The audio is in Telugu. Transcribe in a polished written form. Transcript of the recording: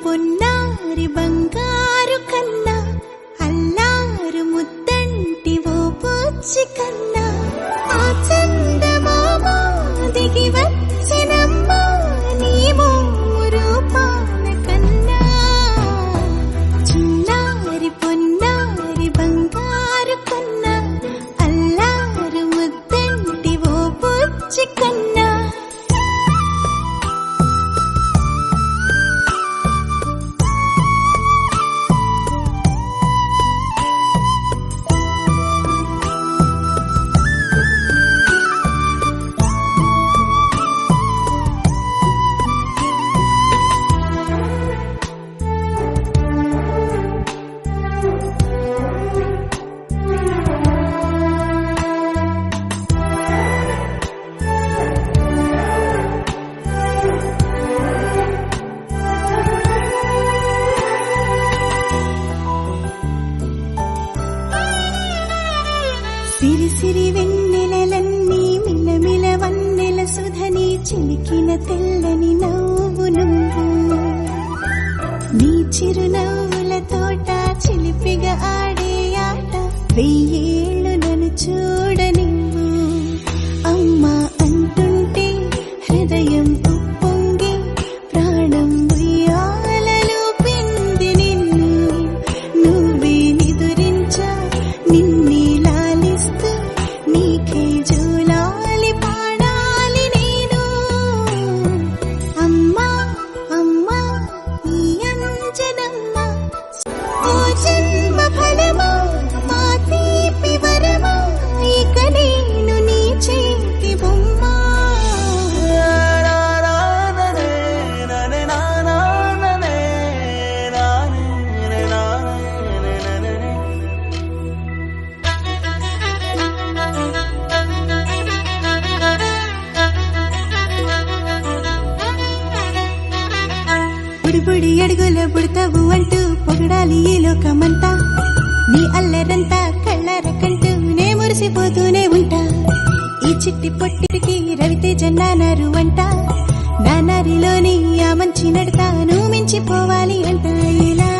పొన్నారి బంగారు కన్నా అల్లారు ముద్దంటి ఓ పూచి కన్నా ఆ చందమామ దిగి వచ్చినమ్మా నీ రూపాన కన్నా చిన్నారి పొన్నారి బంగారు కన్నా అల్లారు ముద్దంటి ఓ పూచి కన్నా సిరి సిరి వెన్నెలలన్నీ మిలమిల వన్నెల సుధని చిలికిన తెల్లని నవ్వు నువ్వు నీ చిరునవ్వుల తోట చిలిపిగా ఆడే ఆట వెయ్యేళ్ళు నన్ను చూడనివ్వు అమ్మా అంటుంటే హృదయం ఉప్పొంగి ప్రాణం ఉయ్యాలలో పిండి నిన్ను నువ్వే నిదురించా నిన్నే నీకే జూలాలి పాడాలి నేను అమ్మా అమ్మా ఈ అంజనమ్మ ఓ జన్మ ఫలమా మా తీపి వరమా ఇక నేను నీ చేతి బొమ్మ బుడి అడుగుల బుడతావు అంటూ పొగడాలి ఈ లోకమంతా నీ అల్లరంతా కళ్ళారకంటూ నే మురిసిపోతూనే ఉంటా ఈ చిట్టి పొట్టికి రవితేజ నానారు అంట నానారిలోని ఆ మంచి నడతా నువ్వు మించిపోవాలి అంట ఇలా